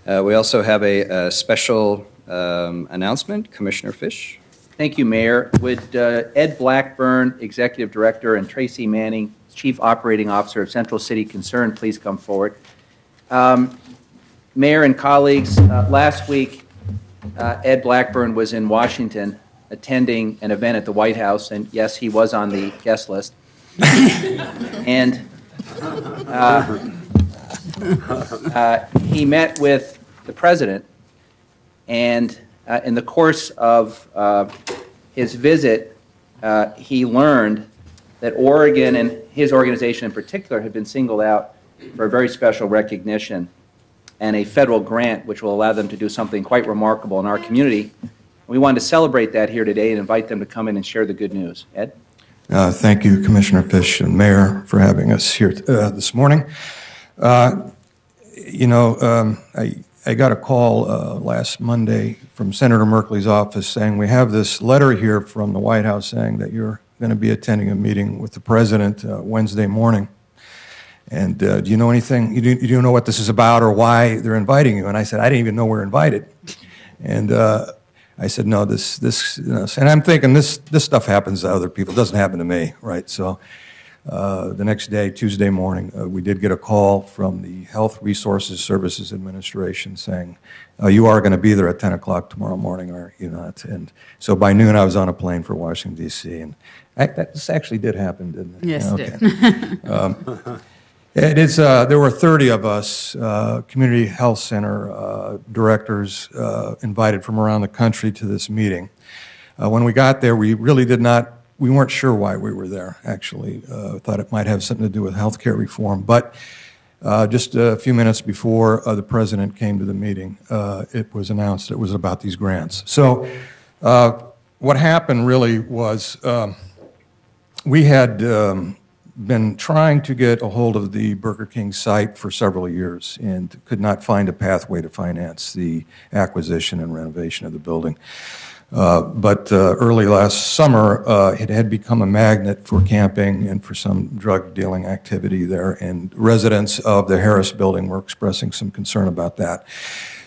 We also have a special announcement. Commissioner Fish. Thank you, Mayor. Would Ed Blackburn, Executive Director, and Tracy Manning, Chief Operating Officer of Central City Concern, please come forward? Mayor and colleagues, last week, Ed Blackburn was in Washington attending an event at the White House, and yes, he was on the guest list. And he met with the president, and in the course of his visit, he learned that Oregon and his organization in particular had been singled out for a very special recognition and a federal grant which will allow them to do something quite remarkable in our community. We wanted to celebrate that here today and invite them to come in and share the good news. Ed? Thank you, Commissioner Fish and Mayor, for having us here this morning. I got a call last Monday from Senator Merkley's office saying we have this letter here from the White House saying that you're going to be attending a meeting with the president Wednesday morning. And do you know anything? You do know what this is about or why they're inviting you? And I said, I didn't even know we're invited. And I said, no, and I'm thinking this stuff happens to other people. It doesn't happen to me, right? So the next day, Tuesday morning, we did get a call from the Health Resources Services Administration saying, you are going to be there at 10 o'clock tomorrow morning, are you not? And so by noon, I was on a plane for Washington, D.C. And this actually did happen, didn't it? Yes, okay. it did. There were 30 of us, community health center directors invited from around the country to this meeting. When we got there, we weren't sure why we were there, actually. Thought it might have something to do with health care reform. But just a few minutes before the president came to the meeting, it was announced it was about these grants. So what happened really was we had been trying to get a hold of the Burger King site for several years and could not find a pathway to finance the acquisition and renovation of the building. But early last summer, it had become a magnet for camping and for some drug dealing activity there, and residents of the Harris building were expressing some concern about that.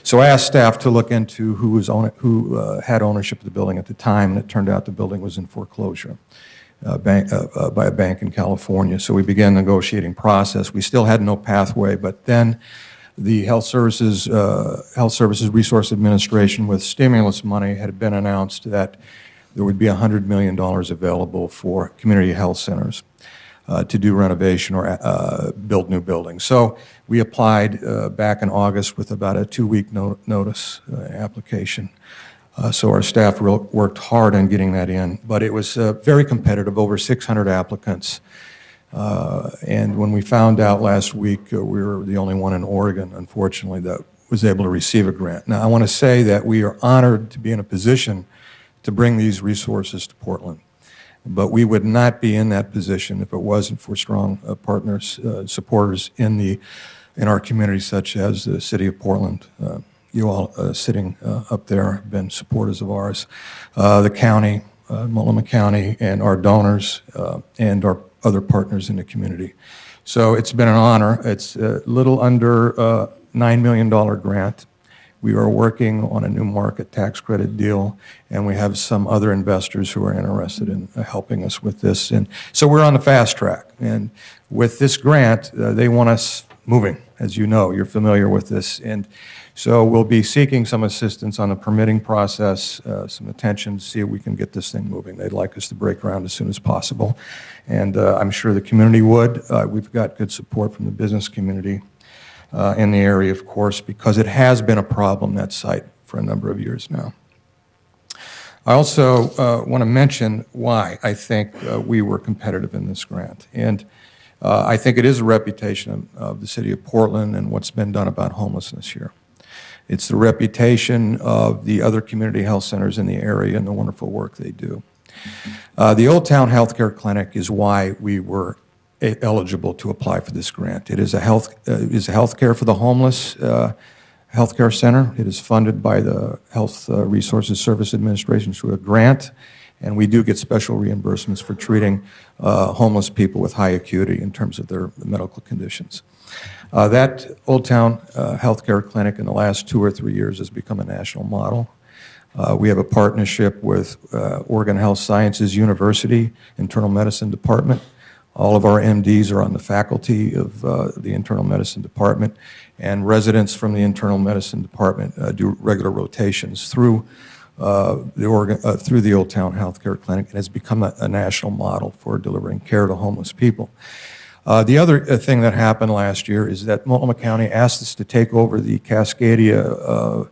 So I asked staff to look into who had ownership of the building at the time, and it turned out the building was in foreclosure by a bank in California. So we began the negotiating process. We still had no pathway, but then the Health Services Resource Administration with stimulus money had been announced that there would be $100 million available for community health centers to do renovation or build new buildings. So we applied back in August with about a 2-week notice application. So our staff worked hard on getting that in, but it was very competitive, over 600 applicants. And when we found out last week, we were the only one in Oregon, unfortunately, that was able to receive a grant. Now, I want to say that we are honored to be in a position to bring these resources to Portland, but we would not be in that position if it wasn't for strong partners, supporters in our community, such as the City of Portland. You all sitting up there have been supporters of ours, the county, Multnomah County, and our donors and our other partners in the community. So it's been an honor. It's a little under $9 million grant. We are working on a new market tax credit deal, and we have some other investors who are interested in helping us with this. And so we're on the fast track. And with this grant, they want us moving. As you know, you're familiar with this. And so we'll be seeking some assistance on the permitting process, some attention to see if we can get this thing moving. They'd like us to break ground as soon as possible. And I'm sure the community would. We've got good support from the business community in the area, of course, because it has been a problem, that site, for a number of years now. I also want to mention why I think we were competitive in this grant. And I think it is a reputation of the City of Portland and what's been done about homelessness here. It's the reputation of the other community health centers in the area and the wonderful work they do. The Old Town Healthcare Clinic is why we were eligible to apply for this grant. It is a healthcare for the homeless healthcare center. It is funded by the Health Resources Service Administration through a grant, and we do get special reimbursements for treating homeless people with high acuity in terms of their medical conditions. That Old Town Healthcare Clinic in the last 2 or 3 years has become a national model. We have a partnership with Oregon Health Sciences University Internal Medicine Department. All of our MDs are on the faculty of the Internal Medicine Department, and residents from the Internal Medicine Department do regular rotations through the Old Town Healthcare Clinic, and has become a national model for delivering care to homeless people. The other thing that happened last year is that Multnomah County asked us to take over the Cascadia,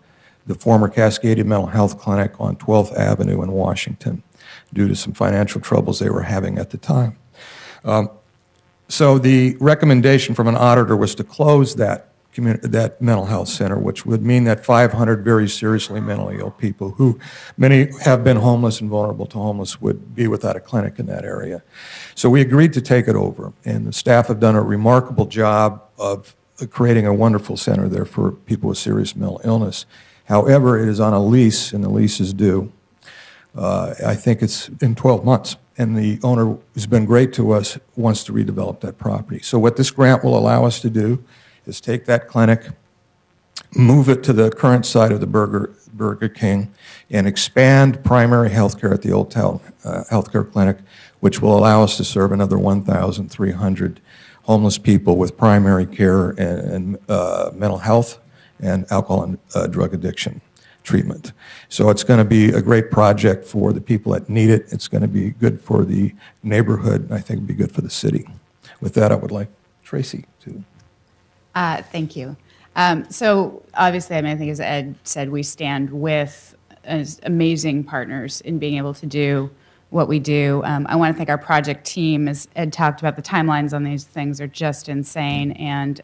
the former Cascadia Mental Health Clinic on 12th Avenue in Washington, due to some financial troubles they were having at the time. So the recommendation from an auditor was to close that mental health center, which would mean that 500 very seriously mentally ill people, who many have been homeless and vulnerable to homeless, would be without a clinic in that area. So we agreed to take it over, and the staff have done a remarkable job of creating a wonderful center there for people with serious mental illness. However, it is on a lease, and the lease is due. I think it's in 12 months. And the owner, who's been great to us, wants to redevelop that property. So what this grant will allow us to do is take that clinic, move it to the current site of the Burger King, and expand primary health care at the Old Town Healthcare Clinic, which will allow us to serve another 1,300 homeless people with primary care and mental health and alcohol and drug addiction treatment. So it's going to be a great project for the people that need it. It's going to be good for the neighborhood, and I think it'll be good for the city. With that, I would like Tracy to. Thank you. So obviously, I mean, I think as Ed said, we stand with as amazing partners in being able to do what we do. I want to thank our project team. As Ed talked about, the timelines on these things are just insane. And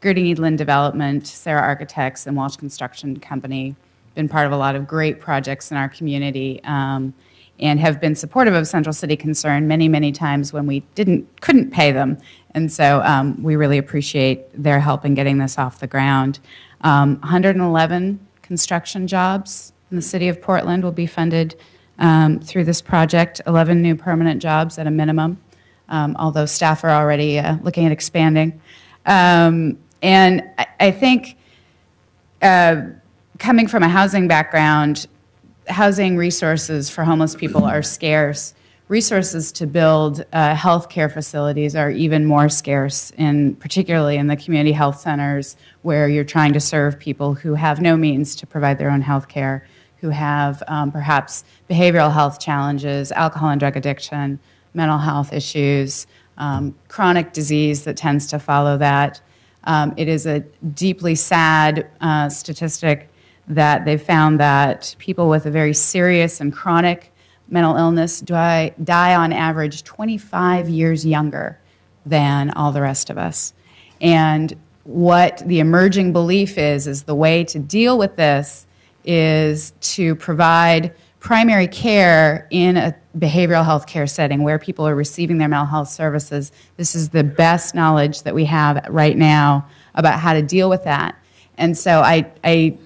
Gerding Edlin Development, Sarah Architects, and Walsh Construction Company been part of a lot of great projects in our community, and have been supportive of Central City Concern many, many times when we couldn't pay them. And so we really appreciate their help in getting this off the ground. 111 construction jobs in the city of Portland will be funded through this project, 11 new permanent jobs at a minimum, although staff are already looking at expanding. And I think coming from a housing background, housing resources for homeless people are scarce. Resources to build health care facilities are even more scarce, particularly in the community health centers where you're trying to serve people who have no means to provide their own health care, who have perhaps behavioral health challenges, alcohol and drug addiction, mental health issues, chronic disease that tends to follow that. It is a deeply sad statistic that they've found that people with a very serious and chronic mental illness die on average 25 years younger than all the rest of us. And what the emerging belief is the way to deal with this is to provide primary care in a behavioral health care setting where people are receiving their mental health services. This is the best knowledge that we have right now about how to deal with that. And so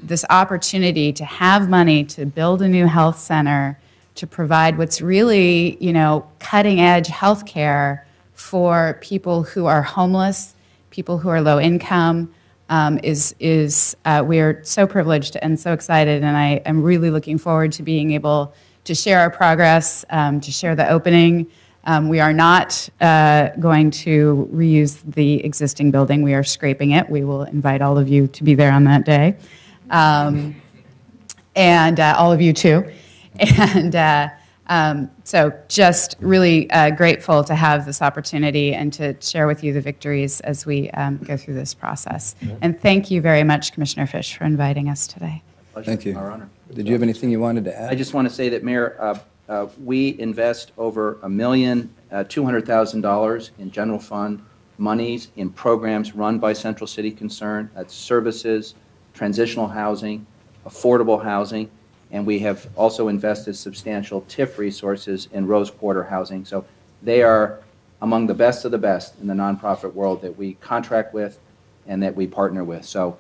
this opportunity to have money to build a new health center, to provide what's really, cutting edge health care for people who are homeless, people who are low income, we're so privileged and so excited, and I am really looking forward to being able to share our progress, to share the opening. We are not going to reuse the existing building. We are scraping it. We will invite all of you to be there on that day, and all of you too. And so just really grateful to have this opportunity and to share with you the victories as we go through this process. And thank you very much, Commissioner Fish, for inviting us today. Thank you. Our honor. Did you have anything you wanted to add? I just want to say that, Mayor, we invest over $1,200,000 in general fund monies in programs run by Central City Concern. That's services, transitional housing, affordable housing, and we have also invested substantial TIF resources in Rose Quarter housing. So they are among the best of the best in the nonprofit world that we contract with and that we partner with. So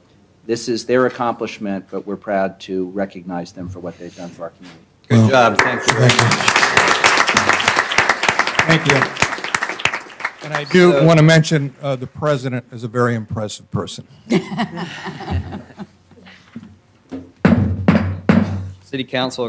this is their accomplishment, but we're proud to recognize them for what they've done for our community. Good job. Thank you very much. Thank you. And I do want to mention the president is a very impressive person. City Council